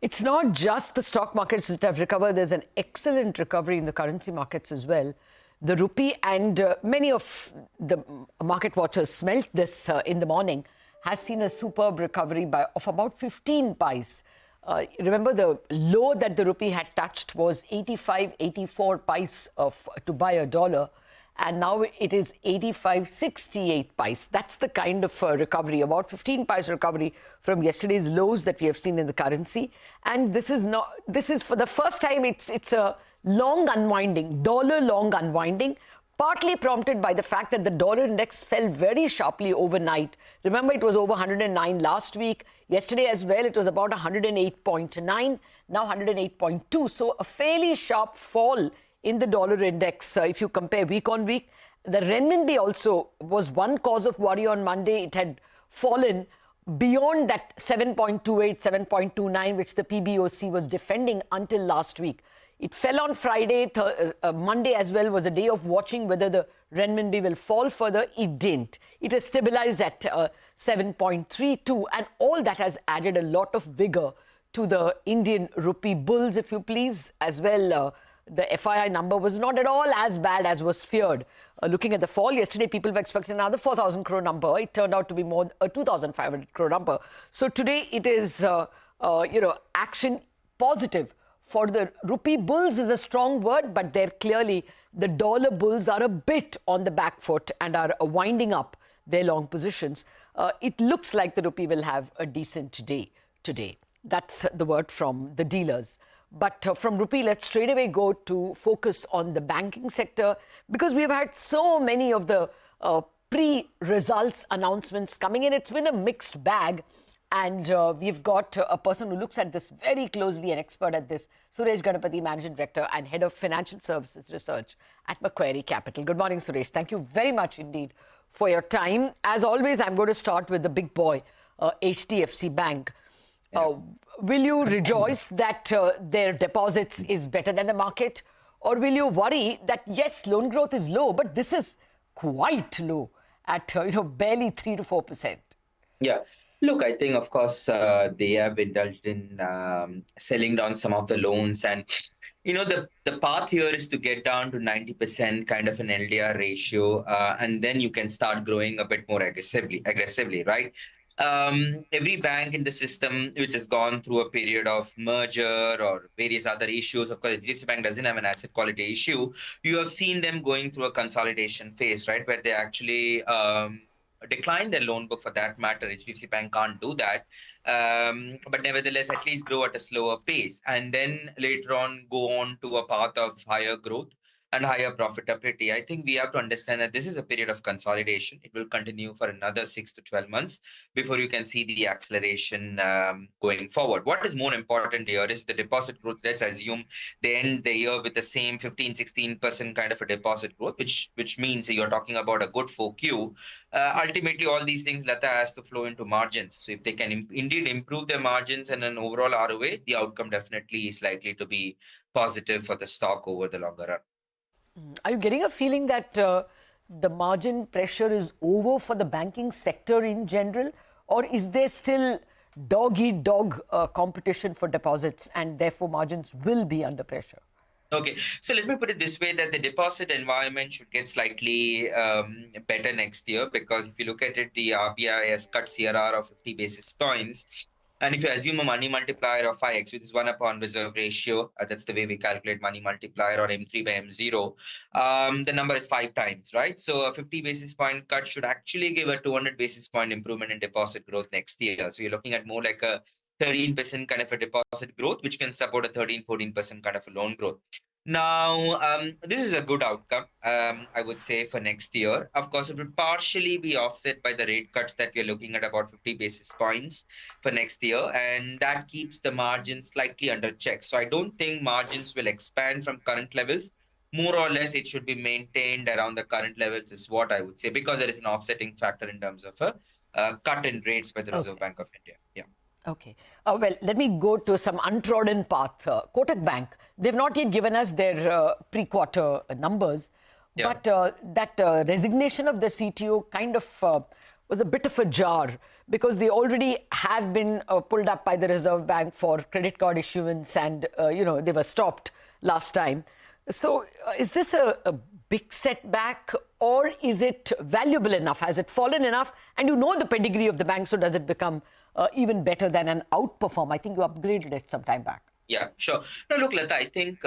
It's not just the stock markets that have recovered. There's an excellent recovery in the currency markets as well. The rupee, and many of the market watchers smelt this in the morning, has seen a superb recovery of about 15 pies. Remember, the low that the rupee had touched was 85, 84 pies to buy a dollar. And now it is 85.68 pies. That's the kind of recovery, about 15 pies recovery from yesterday's lows that we have seen in the currency. And this is for the first time, it's a long unwinding, dollar long unwinding, partly prompted by the fact that the dollar index fell very sharply overnight. Remember, it was over 109 last week. Yesterday as well, it was about 108.9, now 108.2. So a fairly sharp fall in the dollar index. If you compare week on week, the renminbi also was one cause of worry on Monday. It had fallen beyond that 7.28, 7.29, which the PBOC was defending until last week. It fell on Friday. Monday as well was a day of watching whether the renminbi will fall further. It didn't. It has stabilized at 7.32, and all that has added a lot of vigor to the Indian rupee bulls, if you please, as well. The FII number was not at all as bad as was feared. Looking at the fall yesterday, people were expecting another 4,000 crore number. It turned out to be more a 2,500 crore number. So today it is, action positive for the rupee bulls is a strong word, but they're clearly, the dollar bulls are a bit on the back foot and are winding up their long positions. It looks like the rupee will have a decent day today. That's the word from the dealers. But from rupee, let's straight away go to focus on the banking sector, because we've had so many of the pre-results announcements coming in. It's been a mixed bag. And we've got a person who looks at this very closely, an expert at this, Suresh Ganapathy, Managing Director and Head of Financial Services Research at Macquarie Capital. Good morning, Suresh. Thank you very much indeed for your time. As always, I'm going to start with the big boy, HDFC Bank. Will you rejoice that their deposits is better than the market? Or will you worry that, yes, loan growth is low, but this is quite low at barely 3 to 4%? Yeah. Look, I think, of course, they have indulged in selling down some of the loans. And, the path here is to get down to 90% kind of an LDR ratio. And then you can start growing a bit more aggressively, right? Every bank in the system which has gone through a period of merger or various other issues, of course, HDFC Bank doesn't have an asset quality issue. You have seen them going through a consolidation phase, right, where they actually decline their loan book for that matter. HDFC Bank can't do that. But nevertheless, at least grow at a slower pace. And then later on, go on to a path of higher growth and higher profitability. I think we have to understand that this is a period of consolidation. It will continue for another 6 to 12 months before you can see the acceleration going forward. What is more important here is the deposit growth. Let's assume they end the year with the same 15-16% kind of a deposit growth, which means you're talking about a good 4Q. Ultimately, all these things, Latha, has to flow into margins. So if they can indeed improve their margins and an overall ROA, the outcome definitely is likely to be positive for the stock over the longer run. Are you getting a feeling that the margin pressure is over for the banking sector in general? Or is there still dog-eat-dog competition for deposits and therefore margins will be under pressure? Okay, so let me put it this way, that the deposit environment should get slightly better next year, because if you look at it, the RBI has cut CRR of 50 basis points. And if you assume a money multiplier of 5x, which is 1 upon reserve ratio, that's the way we calculate money multiplier, or M3 by M0, the number is 5 times, right? So a 50 basis point cut should actually give a 200 basis point improvement in deposit growth next year. So you're looking at more like a 13% kind of a deposit growth, which can support a 13-14% kind of a loan growth. Now, this is a good outcome, I would say, for next year. Of course, it would partially be offset by the rate cuts that we are looking at, about 50 basis points for next year. And that keeps the margins slightly under check. So I don't think margins will expand from current levels. More or less, it should be maintained around the current levels is what I would say, because there is an offsetting factor in terms of a cut in rates by the Reserve Bank of India. Yeah. Okay. Well, let me go to some untrodden path. Kotak Bank, they've not yet given us their pre-quarter numbers, but that resignation of the CTO kind of was a bit of a jar, because they already have been pulled up by the Reserve Bank for credit card issuance, and they were stopped last time. So is this a big setback, or is it valuable enough? Has it fallen enough? And you know the pedigree of the bank, so does it become even better than an outperform? I think you upgraded it some time back. Yeah, sure. No, look, Latha, I think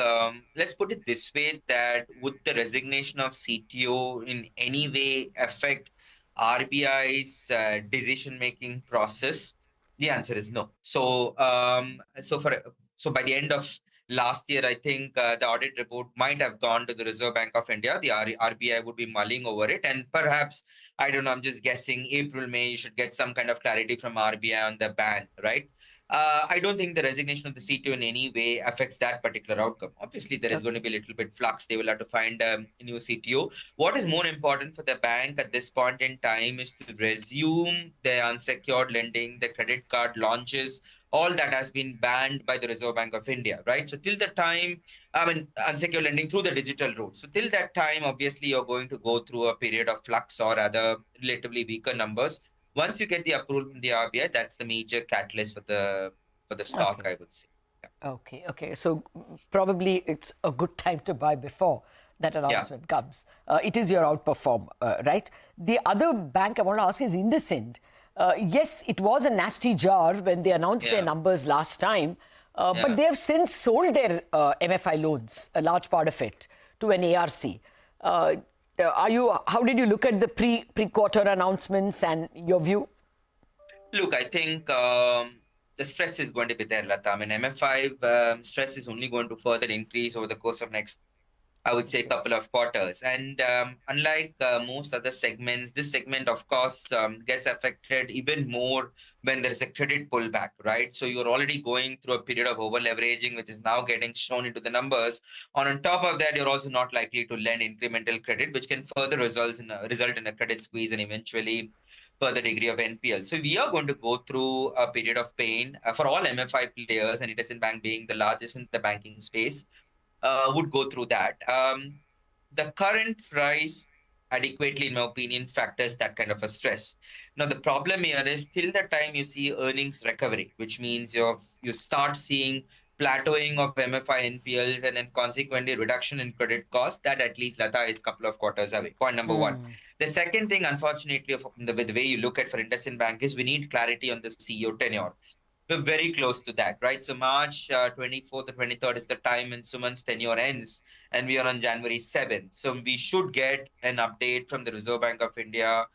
let's put it this way, that would the resignation of CTO in any way affect RBI's decision-making process? The answer is no. So by the end of last year, I think the audit report might have gone to the Reserve Bank of India. The RBI would be mulling over it, and perhaps, I don't know, I'm just guessing, April, May, you should get some kind of clarity from RBI on the ban, right? I don't think the resignation of the CTO in any way affects that particular outcome. Obviously, there is going to be a little bit flux. They will have to find a new CTO. What is more important for the bank at this point in time is to resume the unsecured lending, the credit card launches, all that has been banned by the Reserve Bank of India, right? So till the time, unsecured lending through the digital route. So till that time, obviously, you're going to go through a period of flux or other relatively weaker numbers. Once you get the approval from the RBI, that's the major catalyst for the stock, Okay. I would say. Yeah. Okay. So probably it's a good time to buy before that announcement comes. It is your outperform, right? The other bank I want to ask is IndusInd. Yes, it was a nasty jar when they announced their numbers last time, but they have since sold their MFI loans, a large part of it, to an ARC. How did you look at the pre-quarter announcements and your view? Look, I think the stress is going to be there, Latha. I mean, MF5 stress is only going to further increase over the course of next, I would say, couple of quarters. And unlike most other segments, this segment, of course, gets affected even more when there is a credit pullback, right? So you're already going through a period of over leveraging, which is now getting shown into the numbers. On top of that, you're also not likely to lend incremental credit, which can further result in a credit squeeze and eventually further degree of NPL. So we are going to go through a period of pain for all MFI players, and IndusInd Bank being the largest in the banking space, would go through that. The current price adequately, in my opinion, factors that kind of a stress. Now, the problem here is till the time you see earnings recovery, which means you start seeing plateauing of MFI NPLs and then consequently reduction in credit costs, that at least, Latha, is a couple of quarters away. Point number one. The second thing, unfortunately, the way you look at for IndusInd Bank is we need clarity on the CEO tenure. We're very close to that, right? So March 24th to 23rd is the time when Suman's tenure ends, and we are on January 7th. So we should get an update from the Reserve Bank of India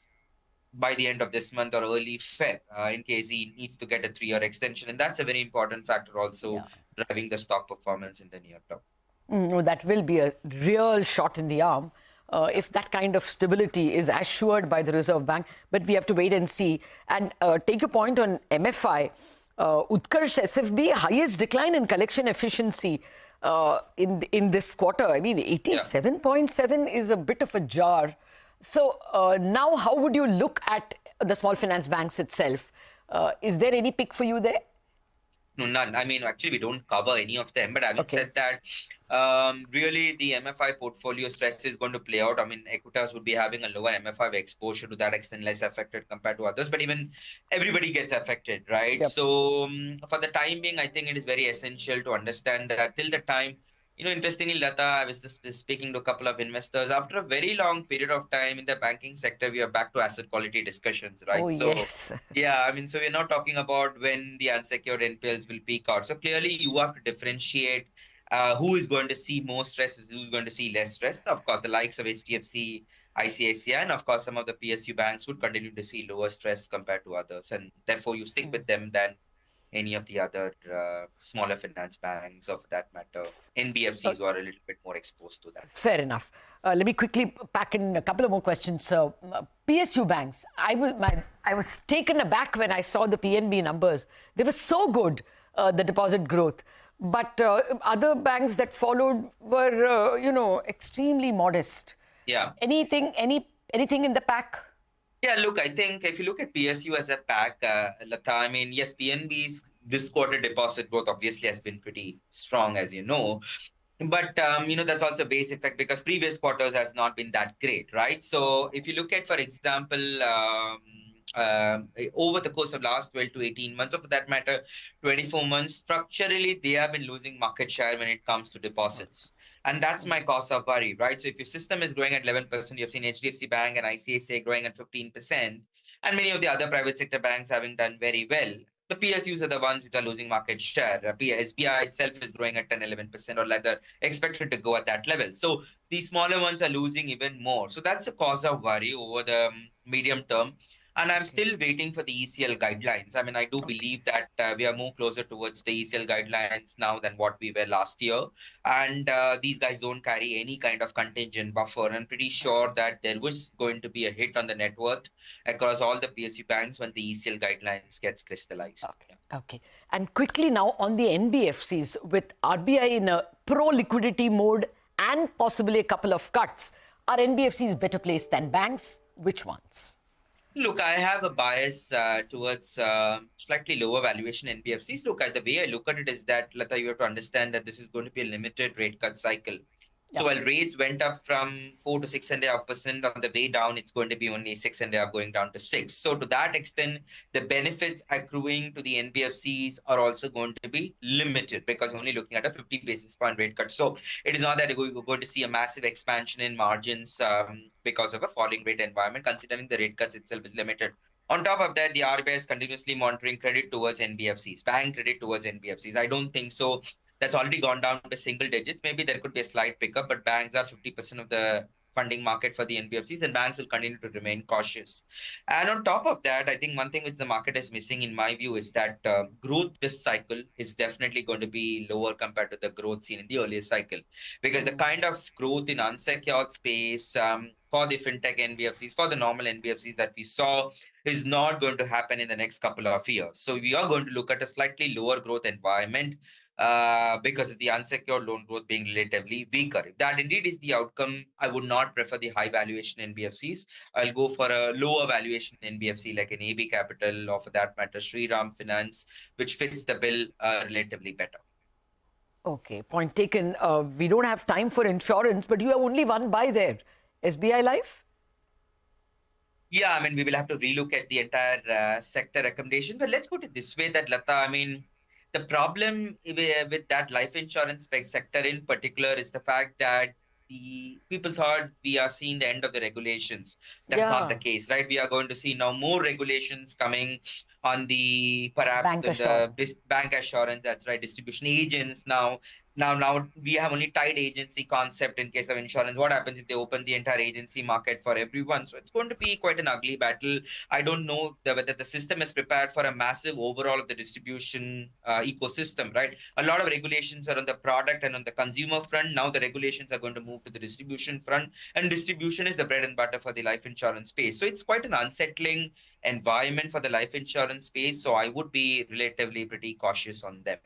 by the end of this month or early Feb, in case he needs to get a 3-year extension. And that's a very important factor also driving the stock performance in the near term. That will be a real shot in the arm if that kind of stability is assured by the Reserve Bank. But we have to wait and see. And take a point on MFI. Utkarsh SFB, highest decline in collection efficiency in this quarter. I mean, 87.7 is a bit of a jar. So now how would you look at the small finance banks itself? Is there any pick for you there? No, none. I mean, actually, we don't cover any of them. But having said that, really, the MFI portfolio stress is going to play out. I mean, Equitas would be having a lower MFI exposure, to that extent, less affected compared to others. But even everybody gets affected, right? Yep. So for the time being, I think it is very essential to understand that till the time, interestingly, Latha, I was just speaking to a couple of investors. After a very long period of time in the banking sector, we are back to asset quality discussions, right? Oh, yes. Yeah, I mean, so we're not talking about when the unsecured NPLs will peak out. So clearly, you have to differentiate who is going to see more stress, who's going to see less stress. Of course, the likes of HDFC, ICICI, and of course, some of the PSU banks would continue to see lower stress compared to others. And therefore, you stick with them than any of the other smaller finance banks, or for that matter, NBFCs who are a little bit more exposed to that. Fair enough. Let me quickly pack in a couple of more questions. So, PSU banks, I was taken aback when I saw the PNB numbers. They were so good, the deposit growth. But other banks that followed were, extremely modest. Yeah. Anything in the pack? Yeah, look, I think if you look at PSU as a pack, Latha, I mean, yes, PNB's this quarter deposit growth obviously has been pretty strong, as you know. But, that's also base effect because previous quarters has not been that great, right? So if you look at, for example, over the course of last 12 to 18 months, or for that matter, 24 months, structurally, they have been losing market share when it comes to deposits. And that's my cause of worry, right? So if your system is growing at 11%, you've seen HDFC Bank and ICICI growing at 15%, and many of the other private sector banks having done very well. The PSUs are the ones which are losing market share. SBI itself is growing at 10, 11%, or rather expected to go at that level. So these smaller ones are losing even more. So that's a cause of worry over the medium term. And I'm still waiting for the ECL guidelines. I mean, I do believe that we are more closer towards the ECL guidelines now than what we were last year. And these guys don't carry any kind of contingent buffer. I'm pretty sure that there was going to be a hit on the net worth across all the PSU banks when the ECL guidelines gets crystallized. Okay. Okay. And quickly now on the NBFCs, with RBI in a pro-liquidity mode and possibly a couple of cuts, are NBFCs better placed than banks? Which ones? Look, I have a bias towards slightly lower valuation NBFCs. Look, the way I look at it is that, Latha, you have to understand that this is going to be a limited rate cut cycle. So while rates went up from 4 to 6.5% on the way down, it's going to be only 6.5 going down to 6. So to that extent, the benefits accruing to the NBFCs are also going to be limited because you're only looking at a 50 basis point rate cut. So it is not that you're going to see a massive expansion in margins because of a falling rate environment, considering the rate cuts itself is limited. On top of that, the RBI is continuously monitoring credit towards NBFCs, bank credit towards NBFCs. I don't think so. That's already gone down to single digits. Maybe there could be a slight pickup, but banks are 50% of the funding market for the NBFCs, and banks will continue to remain cautious. And on top of that, I think one thing which the market is missing, in my view, is that growth this cycle is definitely going to be lower compared to the growth seen in the earlier cycle. Because the kind of growth in unsecured space for the fintech NBFCs, for the normal NBFCs that we saw, is not going to happen in the next couple of years. So we are going to look at a slightly lower growth environment because of the unsecured loan growth being relatively weaker. If that indeed is the outcome, I would not prefer the high valuation NBFCs. I'll go for a lower valuation NBFC like an AB Capital, or for that matter, Shriram Finance, which fits the bill relatively better. Okay, point taken. We don't have time for insurance, but you have only one buy there. SBI Life? Yeah, I mean, we will have to relook at the entire sector recommendation. But let's put it this way, that Latha, I mean, the problem with that life insurance sector in particular is the fact that the people thought we are seeing the end of the regulations. That's not the case, right? We are going to see now more regulations coming on the bank assurance. That's right, distribution agents now. Now we have only tied agency concept in case of insurance. What happens if they open the entire agency market for everyone? So it's going to be quite an ugly battle. I don't know whether the system is prepared for a massive overhaul of the distribution ecosystem, right? A lot of regulations are on the product and on the consumer front. Now the regulations are going to move to the distribution front, and distribution is the bread and butter for the life insurance space. So it's quite an unsettling environment for the life insurance space. So I would be relatively pretty cautious on them.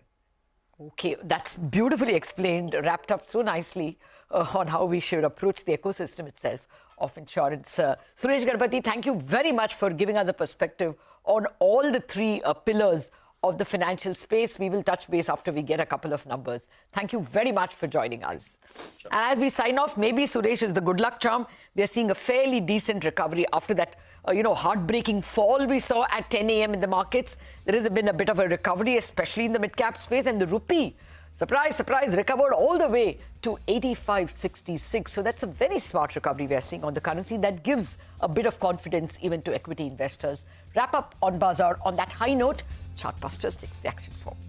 Okay, that's beautifully explained, wrapped up so nicely on how we should approach the ecosystem itself of insurance. Suresh Ganapathy, thank you very much for giving us a perspective on all the three pillars of the financial space. We will touch base after we get a couple of numbers. Thank you very much for joining us. Sure. And as we sign off, maybe Suresh is the good luck charm. We are seeing a fairly decent recovery after that heartbreaking fall we saw at 10 a.m. in the markets. There has been a bit of a recovery, especially in the mid-cap space, and the rupee, surprise, surprise, recovered all the way to 85.66. So that's a very smart recovery we are seeing on the currency. That gives a bit of confidence even to equity investors. Wrap up on Bazaar on that high note. Chartbusters takes the action forward.